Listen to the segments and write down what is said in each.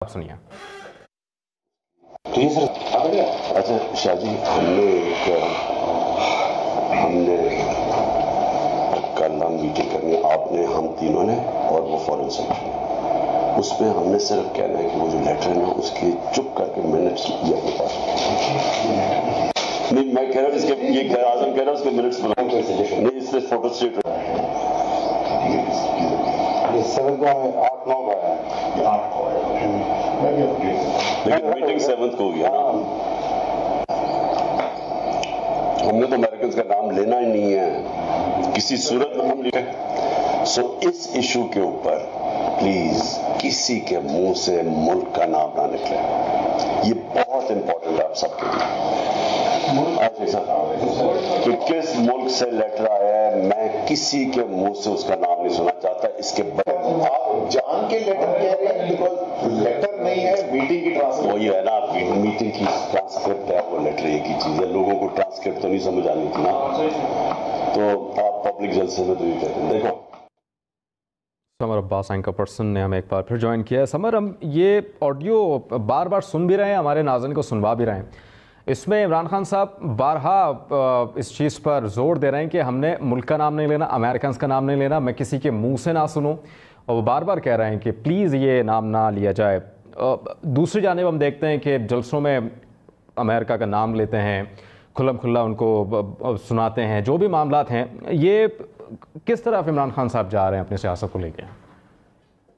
آپ سنیے۔ ٹھیک ہے سر۔ اچھا شاہ جی، ہم نے کل میٹنگ کرنی، آپ نے، ہم تینوں نے اور وہ فورن سیکرٹری، اس میں ہم نے صرف کہنا ہے کہ وہ جو لیٹر ہے نا اس کی چپ کر کے منٹس یہ اپنے پاس نہیں، میں کہہ رہا ہوں اس کے یہ اعظم کہہ رہا ہوں اس کے منٹس بنا نہیں، اس میں فوٹو اسٹیٹ 8-9 لیکن میٹنگ 7 کو ہوئی ہے۔ ہم نے تو امریکنز کا نام لینا ہی نہیں ہے کسی صورت میں، ہم لکھیں سو اس ایشو کے اوپر پلیز کسی کے منہ سے ملک کا نام نہ نکلے، یہ بہت امپورٹنٹ ہے آپ سب کے لیے کہ کس ملک سے لیٹر آیا ہے، میں کسی کے منہ سے اس کا نام نہیں سننا چاہتا۔ اس کے آپ جان کے لیٹر کہہ رہے ہیں، بیکاز لیٹر نہیں ہے، میٹنگ کی ٹرانسکرپٹ وہی ہے نا، میٹنگ کی ٹرانسکرپٹ ہے، وہ لیٹر ایک ہی چیز ہے، لوگوں کو ٹرانسکرپٹ تو نہیں سمجھ آنی تھی نا، تو آپ پبلک جلسے میں تو یہ کہتے ہیں۔ دیکھو سمر عباس اینکر پرسن نے ہمیں ایک بار پھر جوائن کیا ہے۔ سمر، ہم یہ آڈیو بار بار سن بھی رہے ہیں، ہمارے ناظرین کو سنوا بھی رہے ہیں، اس میں عمران خان صاحب بارہا اس چیز پر زور دے رہے ہیں کہ ہم نے ملک کا نام نہیں لینا، امریکنز کا نام نہیں لینا، میں کسی کے منہ سے نہ سنوں، اور وہ بار بار کہہ رہے ہیں کہ پلیز یہ نام نہ لیا جائے۔ دوسری جانب ہم دیکھتے ہیں کہ جلسوں میں امریکہ کا نام لیتے ہیں، کھلم کھلا ان کو سناتے ہیں، جو بھی معاملات ہیں، یہ کس طرح عمران خان صاحب جا رہے ہیں اپنی سیاست کو لے کے؟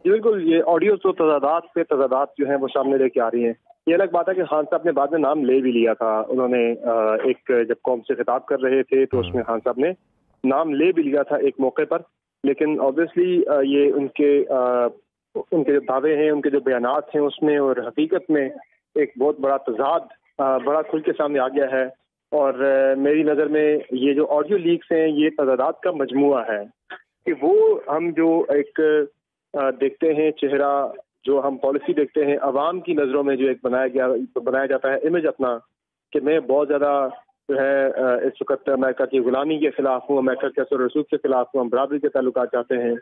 جی بالکل، یہ آڈیو تو تضادات پہ تضادات جو ہیں وہ سامنے لے کے آ رہی ہیں۔ یہ الگ بات ہے کہ خان صاحب نے بعد میں نام لے بھی لیا تھا، انہوں نے ایک جب قوم سے خطاب کر رہے تھے تو اس میں خان صاحب نے نام لے بھی لیا تھا ایک موقع پر، لیکن آبویسلی یہ ان کے جو دعوے ہیں، ان کے جو بیانات ہیں اس میں اور حقیقت میں ایک بہت بڑا تضاد بڑا کھل کے سامنے آ گیا ہے، اور میری نظر میں یہ جو آڈیو لیکس ہیں یہ تضادات کا مجموعہ ہے کہ وہ ہم جو ایک دیکھتے ہیں چہرہ، جو ہم پالیسی دیکھتے ہیں، عوام کی نظروں میں جو ایک بنایا جاتا ہے امیج اپنا کہ میں بہت زیادہ جو ہے اس وقت امریکہ کی غلامی کے خلاف ہوں، امریکہ کے اثر و رسوخ کے خلاف ہوں، ہم برابری کے تعلقات چاہتے ہیں۔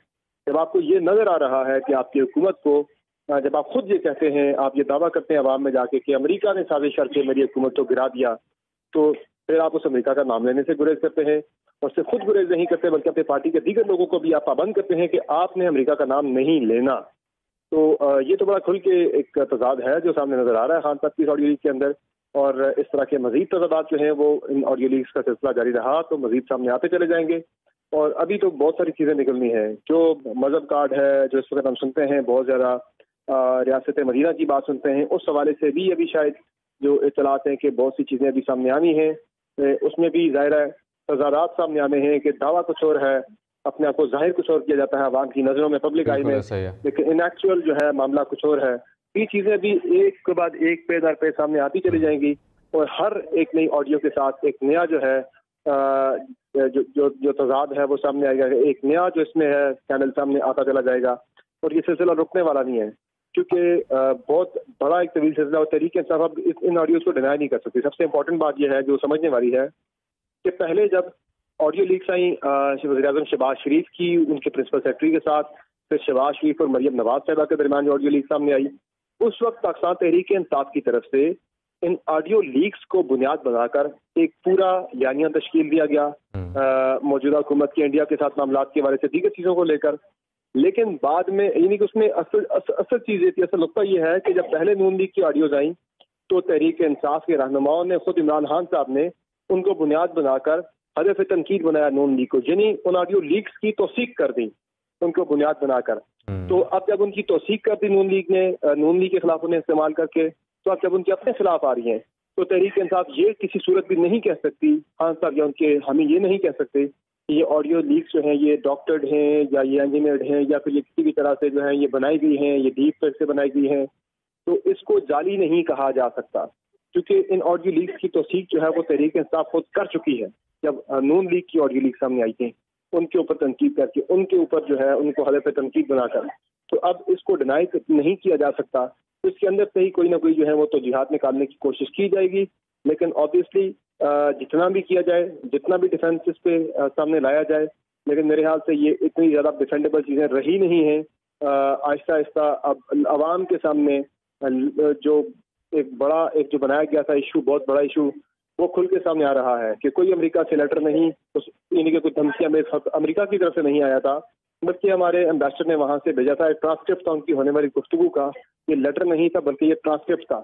جب آپ کو یہ نظر آ رہا ہے کہ آپ کی حکومت کو، جب آپ خود یہ کہتے ہیں، آپ یہ دعویٰ کرتے ہیں عوام میں جا کے کہ امریکہ نے سازش کر کے میری حکومت کو گرا دیا، تو پھر آپ اس امریکہ کا نام لینے سے گریز کرتے ہیں، اور صرف خود گریز نہیں کرتے بلکہ اپنی پارٹی کے دیگر لوگوں کو بھی آپ پابند کرتے ہیں کہ آپ نے امریکہ کا نام نہیں لینا۔ تو یہ تو بڑا کھل کے ایک تضاد ہے جو سامنے نظر آ رہا ہے خان صاحب کی آڈیو لیک کے اندر، اور اس طرح کے مزید تضادات جو ہیں وہ ان آڈیو لیکس کا سلسلہ جاری رہا تو مزید سامنے آتے چلے جائیں گے، اور ابھی تو بہت ساری چیزیں نکلنی ہیں۔ جو مذہب کارڈ ہے جو اس وقت ہم سنتے ہیں، بہت زیادہ ریاست مدینہ کی بات سنتے ہیں، اس حوالے سے بھی ابھی شاید جو اطلاعات ہیں کہ بہت سی چیزیں ابھی سامنے آنی ہیں، اس میں بھی ظاہر ہے تضادات سامنے آنے ہیں کہ دعویٰ کچھ اور ہے، اپنے آپ کو ظاہر کچھ اور کیا جاتا ہے عوام کی نظروں میں، پبلک آئی میں، لیکن ان ایکچوئل جو ہے معاملہ کچھ اور ہے۔ یہ چیزیں بھی ایک کے بعد ایک پے در پے سامنے آتی چلی جائیں گی، اور ہر ایک نئی آڈیو کے ساتھ ایک نیا جو ہے جو تضاد ہے وہ سامنے آئے گا، ایک نیا جو اس میں ہے چینل سامنے آتا چلا جائے گا، اور یہ سلسلہ رکنے والا نہیں ہے کیونکہ بہت بڑا ایک طویل سلسلہ، اور تحریک انصاف اب ان آڈیوز کو ڈینائی نہیں کر سکتی۔ سب سے امپورٹنٹ بات یہ ہے جو سمجھنے والی ہے کہ پہلے جب آڈیو لیکس آئیں وزیر اعظم شہباز شریف کی ان کے پرنسپل سیکرٹری کے ساتھ، پھر شہباز شریف اور مریم نواز صاحبہ کے درمیان جو آڈیو لیک سامنے آئی، اس وقت پاکستان تحریک انصاف کی طرف سے ان آڈیو لیکس کو بنیاد بنا کر ایک پورا بیانیہ تشکیل دیا گیا موجودہ حکومت کے انڈیا کے ساتھ معاملات کے حوالے سے دیگر چیزوں کو لے کر، لیکن بعد میں یعنی کہ اس میں اصل چیز یہ تھی، اصل نقطہ یہ ہے کہ جب پہلے نون لیگ کی آڈیوز آئیں تو تحریک انصاف کے رہنماؤں نے، خود عمران خان صاحب نے ان کو بنیاد بنا کر ہدف تنقید بنایا نون لیگ کو، یعنی ان آڈیو لیکس کی توثیق کر دی ان کو بنیاد بنا کر۔ تو اب جب ان کی توثیق کر دی نون لیگ نے، نون لیگ کے خلاف انہیں استعمال کر کے، تو اب جب ان کے اپنے خلاف آ رہی ہیں تو تحریک انصاف یہ کسی صورت بھی نہیں کہہ سکتی، خان صاحب یا ان کے ہمیں یہ نہیں کہہ سکتے کہ یہ آڈیو لیکس جو ہیں یہ ڈاکٹرڈ ہیں یا یہ انجینئرڈ ہیں یا پھر یہ کسی بھی طرح سے جو ہیں یہ بنائی گئی ہیں، یہ ڈیپ فیک سے بنائی گئی ہیں، تو اس کو جعلی نہیں کہا جا سکتا کیونکہ ان آڈیو لیکس کی توثیق جو ہے وہ تحریک انصاف خود کر چکی ہے۔ جب نون لیگ کی آڈیو لیک سامنے آئی تھی ان کے اوپر تنقید کر کے، ان کے اوپر جو ہے ان کو ہدف تنقید بنا کر، تو اب اس کو ڈینائی نہیں کیا جا سکتا، اس کے اندر سے ہی کوئی نہ کوئی جو ہے وہ توجیہات نکالنے کی کوشش کی جائے گی، لیکن آبویسلی جتنا بھی کیا جائے، جتنا بھی ڈیفینس اس پہ سامنے لایا جائے، لیکن میرے خیال سے یہ اتنی زیادہ ڈیفینڈیبل چیزیں رہی نہیں ہیں۔ آہستہ آہستہ اب عوام کے سامنے जो एक जो बनाया गया था इशू, बहुत बड़ा इशू, वो खुल के सामने आ रहा है कि कोई अमेरिका से लेटर नहीं, यानी कि कोई धमकियां में अमेरिका की तरफ से नहीं आया था, बल्कि हमारे एम्बेसडर ने वहां से भेजा था। एक ट्रांसक्रिप्ट था उनकी होने वाली गुफ्तगू का, ये लेटर नहीं था बल्कि ये ट्रांसक्रिप्ट था,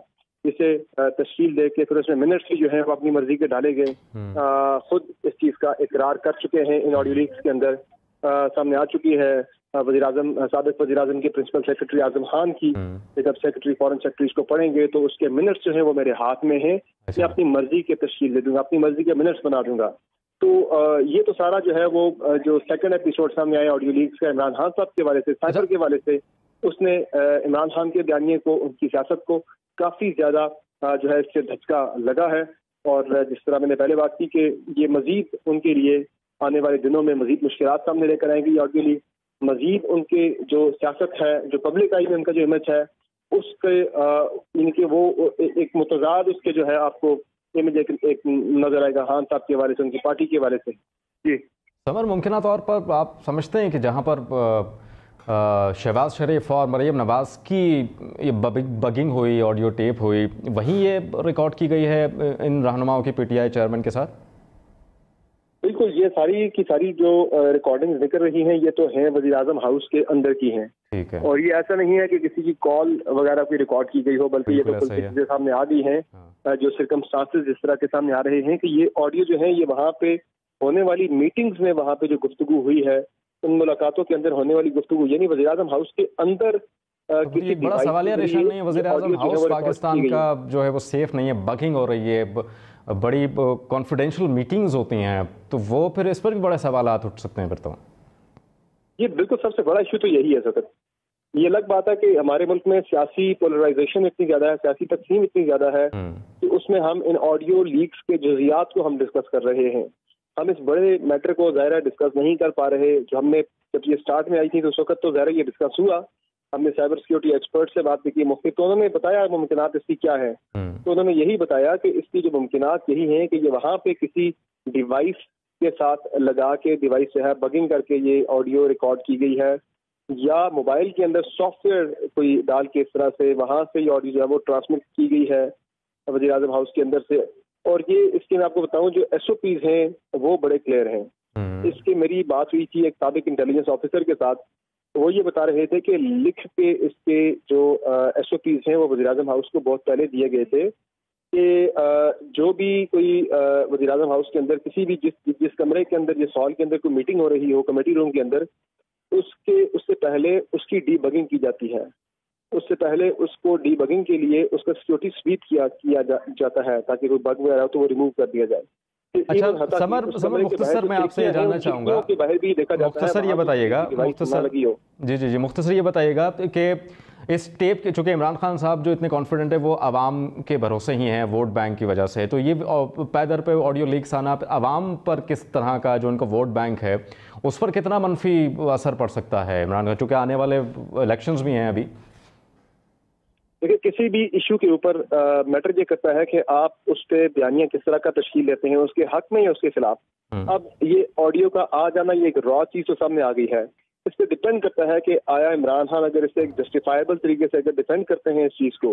जिसे तशकील दे के फिर उसमें मिनट्स भी जो है वो अपनी मर्जी के डाले गए। खुद इस चीज का इकरार कर चुके हैं इन ऑडियो लीक्स के अंदर, सामने आ चुकी है साबिक वज़ीर आज़म के प्रिंसिपल सेक्रेटरी आज़म खान की। जब सेक्रेटरी फॉरेन सेक्रेटरी को पढ़ेंगे तो उसके मिनट्स जो है वो मेरे हाथ में है, मैं अपनी मर्जी के तशकील दे दूंगा, अपनी मर्जी के मिनट्स बना दूंगा। तो ये तो सारा जो है वो जो सेकंड एपिसोड सामने आया ऑडियो लीक्स का इमरान खान साहब के हवाले से, साइबर के हवाले से, उसने इमरान खान के बयानिए को, उनकी सियासत को काफी ज्यादा जो है इससे धचका लगा है। और जिस तरह मैंने पहले बात की कि ये मजीद उनके लिए आने वाले दिनों में मजीद मुश्किलात सामने लेकर आएंगी ऑडियो लीक, मजीद उनके जो सियासत है, जो पब्लिक आई में उनका जो इमेज है, उसके इनके वो एक मुतजाद उसके जो है आपको इमेज एक नजर आएगा खान साहब के हवाले से, उनकी पार्टी के हवाले से। जी समर, मुमकिन तौर पर आप समझते हैं कि जहाँ पर शहबाज शरीफ और मरीम नवाज़ की ये बगिंग हुई, ऑडियो टेप हुई, वहीं ये रिकॉर्ड की गई है इन रहनुमाओं की पीटीआई चेयरमैन के साथ? बिल्कुल, ये सारी की सारी जो रिकॉर्डिंग निकल रही हैं ये तो हैं वज़ीर आज़म हाउस के अंदर की हैं। ठीक है। और ये ऐसा नहीं है कि किसी की कॉल वगैरह की रिकॉर्ड की गई हो, बल्कि ये तो कुछ चीजें सामने आ गई हैं जो सर्कमस्टांसेस जिस तरह के सामने आ रहे हैं कि ये ऑडियो जो है ये वहाँ पे होने वाली मीटिंग्स में वहाँ पे जो गुफ्तगू हुई है, उन मुलाकातों के अंदर होने वाली गुफ्तगू, यानी वज़ीर आज़म हाउस के अंदर किसी बड़ा सवालिया निशान नहीं है। वज़ीर आज़म हाउस पाकिस्तान का जो है वो सेफ नहीं है, बगिंग हो रही है, बड़ी कॉन्फिडेंशियल मीटिंग्स होती हैं, तो वो फिर इस पर भी बड़े सवालात उठ सकते हैं फिर तो। ये बिल्कुल सबसे बड़ा इशू तो यही है सर। ये अलग बात है कि हमारे मुल्क में सियासी पोलराइजेशन इतनी ज्यादा है, सियासी तकसीम इतनी ज्यादा है कि उसमें हम इन ऑडियो लीक्स के जुज़ियात को हम डिस्कस कर रहे हैं। हम इस बड़े मैटर को ज़ाहिर डिस्कस नहीं कर पा रहे। जो हमने जब ये स्टार्ट में आई थी तो उस वक्त तो ज़ाहिर ये डिस्कस हुआ, हमने साइबर सिक्योरिटी एक्सपर्ट से बात भी की मुख्तलिफ, तो उन्होंने बताया मुमकिनात इसकी क्या है। तो उन्होंने यही बताया कि इसकी जो मुमकिनात यही है कि ये वहाँ पे किसी डिवाइस के साथ लगा के, डिवाइस जो है बगिंग करके ये ऑडियो रिकॉर्ड की गई है, या मोबाइल के अंदर सॉफ्टवेयर कोई डाल के इस तरह से वहाँ से ये ऑडियो जो है वो ट्रांसमिट की गई है वज़ीर आज़म हाउस के अंदर से। और ये इसके मैं आपको बताऊं जो SOPs हैं वो बड़े क्लियर हैं। इसकी मेरी बात हुई थी एक साबिक इंटेलिजेंस ऑफिसर के साथ, वो ये बता रहे थे कि लिख के इसके जो SOPs हैं वो वज़ीर आज़म हाउस को बहुत पहले दिए गए थे कि जो भी कोई वज़ीर आज़म हाउस के अंदर किसी भी जिस कमरे के अंदर, जिस हॉल के अंदर कोई मीटिंग हो रही हो, कमेटी रूम के अंदर, उससे पहले उसकी डीबगिंग की जाती है। उससे पहले उसको डीबगिंग के लिए उसका सिक्योरिटी स्वीप किया जाता है ताकि कोई बग वगैरह तो वो रिमूव कर दिया जाए। अच्छा समर मुख्तसर मैं आपसे ये जानना चाहूँगा, मुख्तसर ये बताइएगा, मुख्तसर ये बताइएगा कि इस टेप के, चूँकि इमरान खान साहब जो इतने कॉन्फिडेंट है वो आवाम के भरोसे ही हैं वोट बैंक की वजह से, तो ये पैदर पे ऑडियो लीक्स आना आवाम पर किस तरह का जो उनका वोट बैंक है उस पर कितना मनफी असर पड़ सकता है इमरान का, चूँकि आने वाले इलेक्शंस भी हैं अभी? देखिए, किसी भी इशू के ऊपर मैटर ये करता है कि आप उस पर बयानियां किस तरह का तश्कील लेते हैं, उसके हक में या उसके खिलाफ। अब ये ऑडियो का आ जाना, ये एक रॉ चीज तो सामने आ गई है। इस पर डिपेंड करता है कि आया इमरान खान अगर इसे एक जस्टिफाइबल तरीके से अगर डिफेंड करते हैं इस चीज को,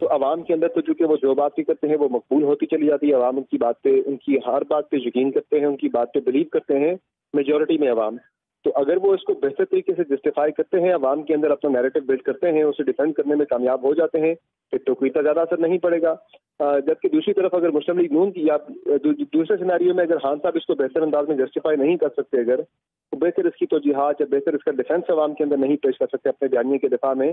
तो आवाम के अंदर तो चूंकि वो जो बात भी करते हैं वो मकबूल होती चली जाती है। आवाम उनकी बात पे, उनकी हर बात पे यकीन करते हैं, उनकी बात पे बिलीव करते हैं मेजोरिटी में आवाम। तो अगर वो इसको बेहतर तरीके से जस्टिफाई करते हैं, अवाम के अंदर अपना नैरेटिव बिल्ड करते हैं, उसे डिफेंड करने में कामयाब हो जाते हैं, फिर तो कोई ज्यादा असर नहीं पड़ेगा। जबकि दूसरी तरफ अगर मुस्लिम लीग नून की या दूसरे सिनेरियो में अगर खान साहब इसको बेहतर अंदाज में जस्टिफाई नहीं कर सकते, अगर तो बेहतर इसकी तौजीहात या बेहतर इसका डिफेंस अवाम के अंदर नहीं पेश कर सकते अपने बयानिए के दिफा में,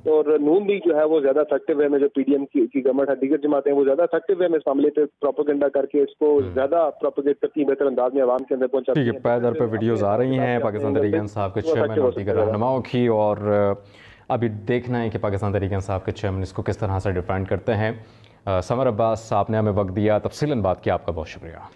और नून लीग जो है वो ज्यादा इफेक्टिव है में, जो PDM की गवर्नमेंट है, दीगर जमातें वो ज्यादा इफेक्टिव है में इस मामले पे प्रोपेगेंडा करके इसको ज्यादा प्रोपेगेट करती है, बेहतर अंदाज में अवाम के अंदर पहुंचाती है। पैदर पे वीडियोज आ रही हैं पाकिस्तान तहरीक इंसाफ के चेयरमैन और दीगर रहनुमाओं की, और अभी देखना है कि पाकिस्तान तहरीक इंसाफ के चेयरमैन इसको किस तरह से डिफेंड करते हैं। समर अब्बास, आपने हमें वक्त दिया, तफसीलन बात की, आपका बहुत शुक्रिया।